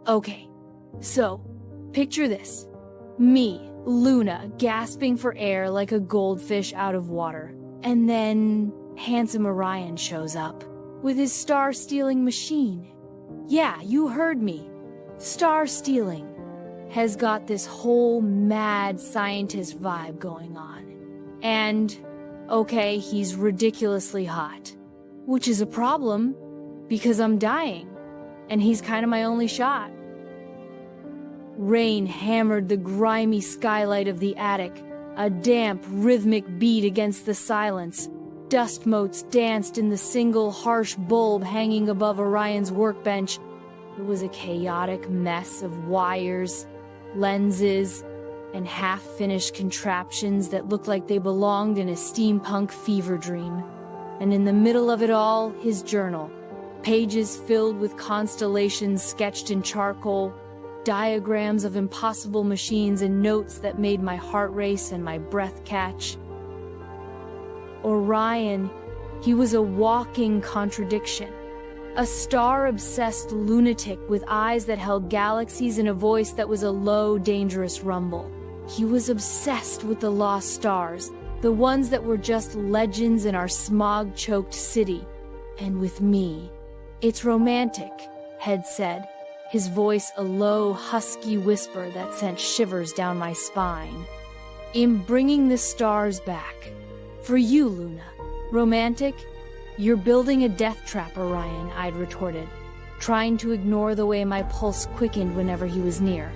Okay, so, picture this. Me, Luna, gasping for air like a goldfish out of water. And then, handsome Orion shows up, with his star-stealing machine. Yeah, you heard me. Star-stealing. Has got this whole mad scientist vibe going on. And, okay, he's ridiculously hot. Which is a problem, because I'm dying, and he's kind of my only shot. Rain hammered the grimy skylight of the attic, a damp, rhythmic beat against the silence. Dust motes danced in the single harsh bulb hanging above Orion's workbench. It was a chaotic mess of wires, lenses, and half-finished contraptions that looked like they belonged in a steampunk fever dream. And in the middle of it all, his journal. Pages filled with constellations sketched in charcoal, diagrams of impossible machines, and notes that made my heart race and my breath catch. Orion, he was a walking contradiction. A star-obsessed lunatic with eyes that held galaxies and a voice that was a low, dangerous rumble. He was obsessed with the lost stars, the ones that were just legends in our smog-choked city. And with me. It's romantic, Head said, his voice a low, husky whisper that sent shivers down my spine. In bringing the stars back. For you, Luna. Romantic? You're building a death trap, Orion, I'd retorted, trying to ignore the way my pulse quickened whenever he was near.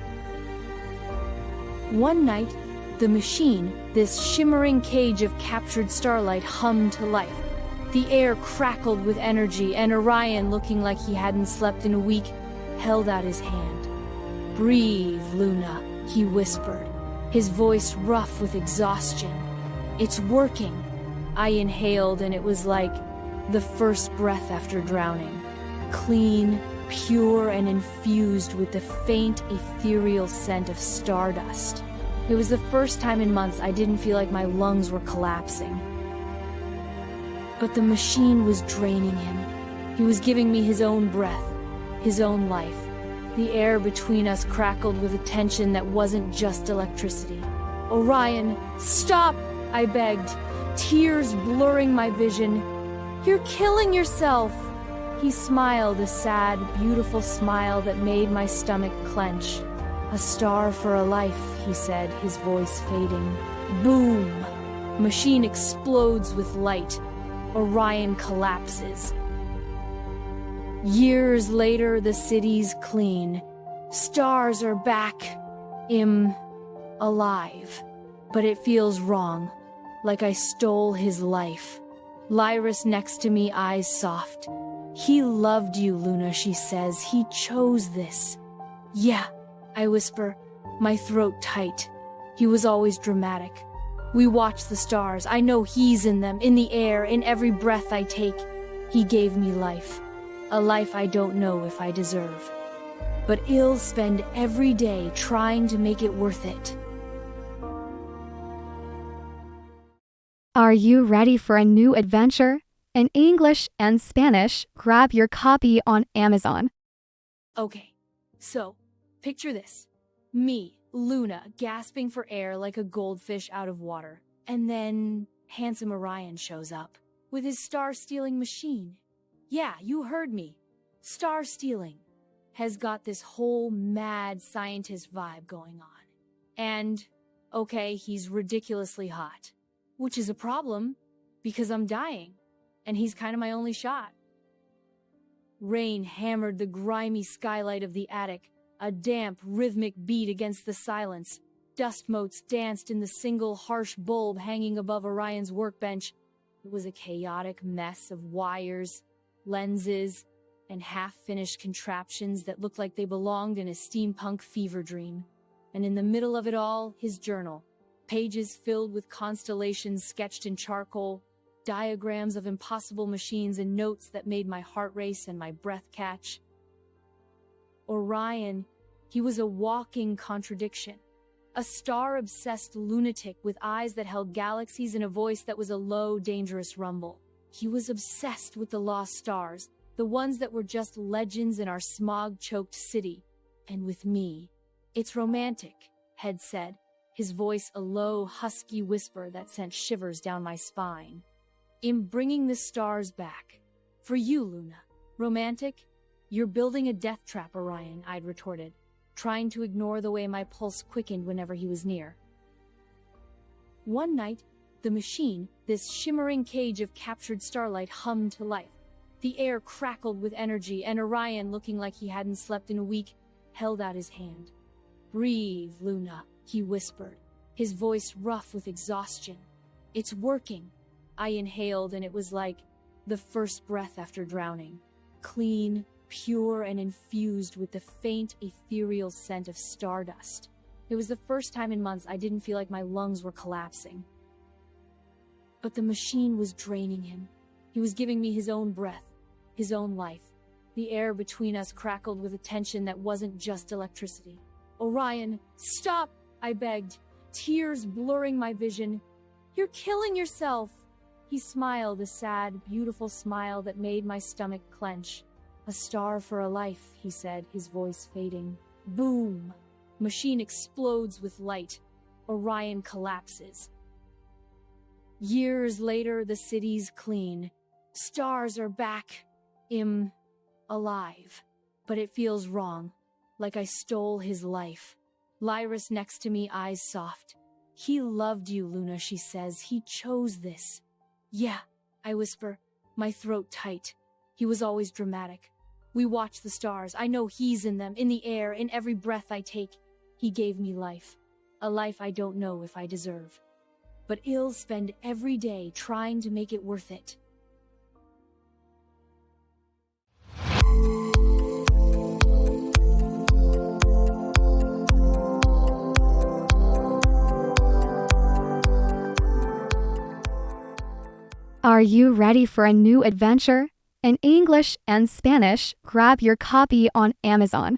One night, the machine, this shimmering cage of captured starlight, hummed to life. The air crackled with energy, and Orion, looking like he hadn't slept in a week, held out his hand. Breathe, Luna, he whispered, his voice rough with exhaustion. It's working. I inhaled, and it was like the first breath after drowning. Clean, pure, and infused with the faint, ethereal scent of stardust. It was the first time in months I didn't feel like my lungs were collapsing. But the machine was draining him. He was giving me his own breath, his own life. The air between us crackled with a tension that wasn't just electricity. Orion, stop, I begged, tears blurring my vision. You're killing yourself. He smiled, a sad, beautiful smile that made my stomach clench. A star for a life, he said, his voice fading. Boom! Machine explodes with light. Orion collapses. Years later, the city's clean. Stars are back. Alive. But it feels wrong. Like I stole his life. Lyris next to me, eyes soft. He loved you, Luna, she says. He chose this. Yeah, I whisper, my throat tight. He was always dramatic. We watch the stars. I know he's in them, in the air, in every breath I take. He gave me life. A life I don't know if I deserve. But I'll spend every day trying to make it worth it. Are you ready for a new adventure? In English and Spanish, grab your copy on Amazon. Okay, so, picture this. Me, Luna, gasping for air like a goldfish out of water. And then, handsome Orion shows up, with his star-stealing machine. Yeah, you heard me. Star-stealing. Has got this whole mad scientist vibe going on. And, okay, he's ridiculously hot. Which is a problem, because I'm dying, and he's kind of my only shot. Rain hammered the grimy skylight of the attic, a damp, rhythmic beat against the silence. Dust motes danced in the single harsh bulb hanging above Orion's workbench. It was a chaotic mess of wires, lenses, and half-finished contraptions that looked like they belonged in a steampunk fever dream. And in the middle of it all, his journal. Pages filled with constellations sketched in charcoal, diagrams of impossible machines, and notes that made my heart race and my breath catch. Orion, he was a walking contradiction. A star-obsessed lunatic with eyes that held galaxies and a voice that was a low, dangerous rumble. He was obsessed with the lost stars, the ones that were just legends in our smog-choked city. and with me. It's romantic, Head said, his voice a low, husky whisper that sent shivers down my spine. I'm bringing the stars back. For you, Luna. Romantic? You're building a death trap, Orion, I'd retorted, trying to ignore the way my pulse quickened whenever he was near. One night, the machine, this shimmering cage of captured starlight, hummed to life. The air crackled with energy, and Orion, looking like he hadn't slept in a week, held out his hand. Breathe, Luna, he whispered, his voice rough with exhaustion. It's working. I inhaled, and it was like the first breath after drowning. Clean, pure, and infused with the faint, ethereal scent of stardust. It was the first time in months I didn't feel like my lungs were collapsing. But the machine was draining him. He was giving me his own breath, his own life. The air between us crackled with a tension that wasn't just electricity. Orion, stop, I begged, tears blurring my vision. You're killing yourself. He smiled, a sad, beautiful smile that made my stomach clench. A star for a life, he said, his voice fading. Boom! Machine explodes with light. Orion collapses. Years later, the city's clean. Stars are back. I'm alive. But it feels wrong, like I stole his life. Lyris next to me, eyes soft. He loved you, Luna, she says. He chose this. Yeah, I whisper, my throat tight. He was always dramatic. We watch the stars. I know he's in them, in the air, in every breath I take. He gave me life. A life I don't know if I deserve. But I'll spend every day trying to make it worth it. Are you ready for a new adventure? In English and Spanish, grab your copy on Amazon.